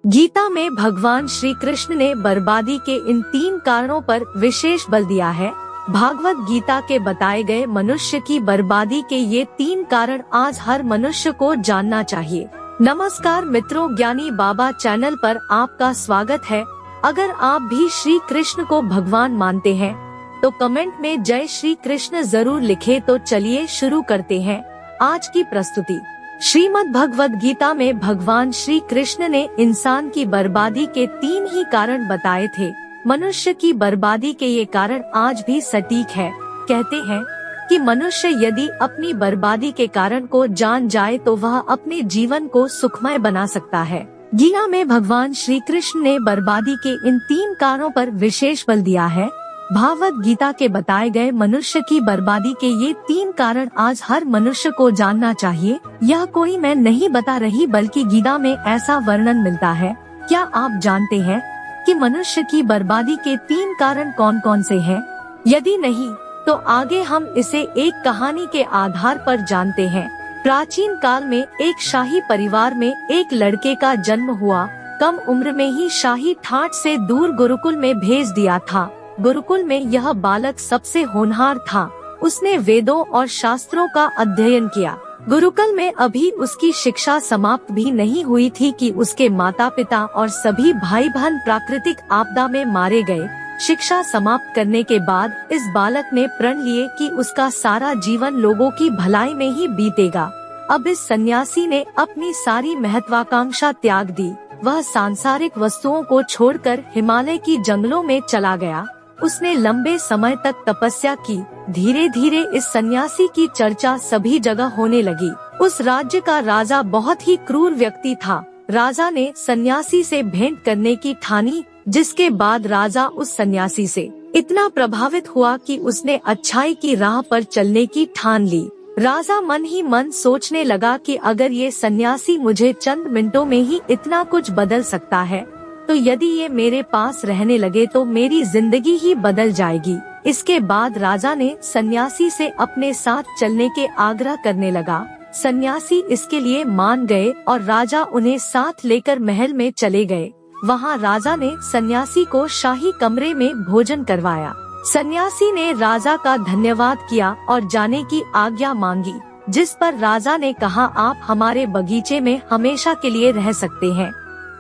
गीता में भगवान श्री कृष्ण ने बर्बादी के इन 3 कारणों पर विशेष बल दिया है। भागवत गीता के बताए गए मनुष्य की बर्बादी के ये 3 कारण आज हर मनुष्य को जानना चाहिए। नमस्कार मित्रों, ज्ञानी बाबा चैनल पर आपका स्वागत है। अगर आप भी श्री कृष्ण को भगवान मानते हैं तो कमेंट में जय श्री कृष्ण जरूर लिखे। तो चलिए शुरू करते हैं आज की प्रस्तुति। श्रीमद् भगवद गीता में भगवान श्री कृष्ण ने इंसान की बर्बादी के 3 ही कारण बताए थे। मनुष्य की बर्बादी के ये कारण आज भी सटीक है। कहते हैं कि मनुष्य यदि अपनी बर्बादी के कारण को जान जाए तो वह अपने जीवन को सुखमय बना सकता है। गीता में भगवान श्री कृष्ण ने बर्बादी के इन 3 कारणों पर विशेष बल दिया है। भागवत गीता के बताए गए मनुष्य की बर्बादी के ये 3 कारण आज हर मनुष्य को जानना चाहिए। यह कोई मैं नहीं बता रही बल्कि गीता में ऐसा वर्णन मिलता है। क्या आप जानते हैं कि मनुष्य की बर्बादी के 3 कारण कौन कौन से हैं? यदि नहीं तो आगे हम इसे एक कहानी के आधार पर जानते हैं। प्राचीन काल में एक शाही परिवार में एक लड़के का जन्म हुआ। कम उम्र में ही शाही ठाट से दूर गुरुकुल में भेज दिया था। गुरुकुल में यह बालक सबसे होनहार था। उसने वेदों और शास्त्रों का अध्ययन किया। गुरुकुल में अभी उसकी शिक्षा समाप्त भी नहीं हुई थी कि उसके माता पिता और सभी भाई बहन प्राकृतिक आपदा में मारे गए। शिक्षा समाप्त करने के बाद इस बालक ने प्रण लिए कि उसका सारा जीवन लोगों की भलाई में ही बीतेगा। अब इस सन्यासी ने अपनी सारी महत्वाकांक्षा त्याग दी। वह सांसारिक वस्तुओं को छोड़कर हिमालय की जंगलों में चला गया। उसने लंबे समय तक तपस्या की। धीरे धीरे इस सन्यासी की चर्चा सभी जगह होने लगी। उस राज्य का राजा बहुत ही क्रूर व्यक्ति था। राजा ने सन्यासी से भेंट करने की ठानी, जिसके बाद राजा उस सन्यासी से इतना प्रभावित हुआ कि उसने अच्छाई की राह पर चलने की ठान ली। राजा मन ही मन सोचने लगा कि अगर ये सन्यासी मुझे चंद मिनटों में ही इतना कुछ बदल सकता है तो यदि ये मेरे पास रहने लगे तो मेरी जिंदगी ही बदल जाएगी। इसके बाद राजा ने सन्यासी से अपने साथ चलने के आग्रह करने लगा। सन्यासी इसके लिए मान गए और राजा उन्हें साथ लेकर महल में चले गए। वहाँ राजा ने सन्यासी को शाही कमरे में भोजन करवाया। सन्यासी ने राजा का धन्यवाद किया और जाने की आज्ञा मांगी, जिस पर राजा ने कहा, आप हमारे बगीचे में हमेशा के लिए रह सकते हैं।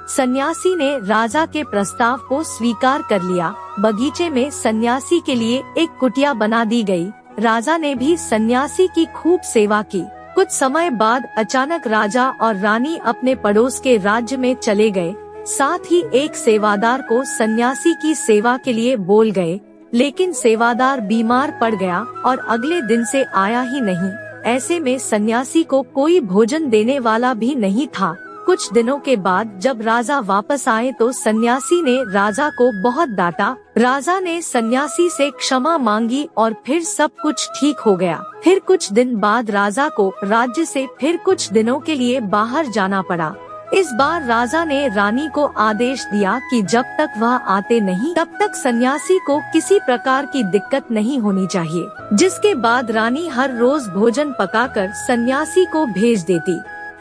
सन्यासी ने राजा के प्रस्ताव को स्वीकार कर लिया। बगीचे में सन्यासी के लिए एक कुटिया बना दी गई। राजा ने भी सन्यासी की खूब सेवा की। कुछ समय बाद अचानक राजा और रानी अपने पड़ोस के राज्य में चले गए। साथ ही एक सेवादार को सन्यासी की सेवा के लिए बोल गए, लेकिन सेवादार बीमार पड़ गया और अगले दिन से आया ही नहीं। ऐसे में सन्यासी को कोई भोजन देने वाला भी नहीं था। कुछ दिनों के बाद जब राजा वापस आए तो सन्यासी ने राजा को बहुत डांटा। राजा ने सन्यासी से क्षमा मांगी और फिर सब कुछ ठीक हो गया। फिर कुछ दिन बाद राजा को राज्य से फिर कुछ दिनों के लिए बाहर जाना पड़ा। इस बार राजा ने रानी को आदेश दिया कि जब तक वह आते नहीं तब तक सन्यासी को किसी प्रकार की दिक्कत नहीं होनी चाहिए। जिसके बाद रानी हर रोज भोजन पकाकर सन्यासी को भेज देती।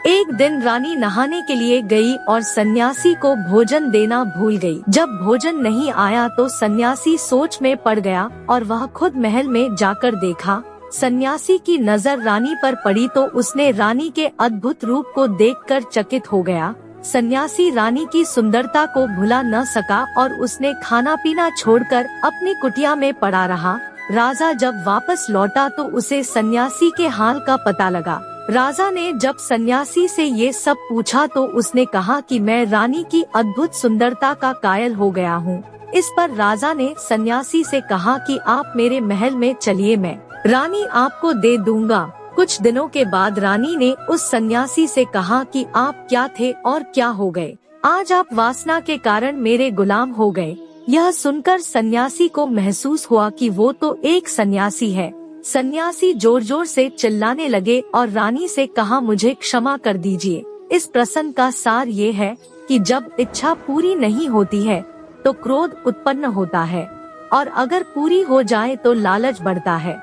एक दिन रानी नहाने के लिए गई और सन्यासी को भोजन देना भूल गई। जब भोजन नहीं आया तो सन्यासी सोच में पड़ गया और वह खुद महल में जाकर देखा। सन्यासी की नजर रानी पर पड़ी तो उसने रानी के अद्भुत रूप को देखकर चकित हो गया। सन्यासी रानी की सुंदरता को भुला न सका और उसने खाना पीना छोड़कर अपनी कुटिया में पड़ा रहा। राजा जब वापस लौटा तो उसे सन्यासी के हाल का पता लगा। राजा ने जब सन्यासी से ये सब पूछा तो उसने कहा कि मैं रानी की अद्भुत सुंदरता का कायल हो गया हूँ। इस पर राजा ने सन्यासी से कहा कि आप मेरे महल में चलिए, मैं रानी आपको दे दूंगा। कुछ दिनों के बाद रानी ने उस सन्यासी से कहा कि आप क्या थे और क्या हो गए। आज आप वासना के कारण मेरे गुलाम हो गए। यह सुनकर सन्यासी को महसूस हुआ कि वो तो एक सन्यासी है। सन्यासी जोर जोर से चिल्लाने लगे और रानी से कहा, मुझे क्षमा कर दीजिए। इस प्रसंग का सार ये है कि जब इच्छा पूरी नहीं होती है तो क्रोध उत्पन्न होता है और अगर पूरी हो जाए तो लालच बढ़ता है।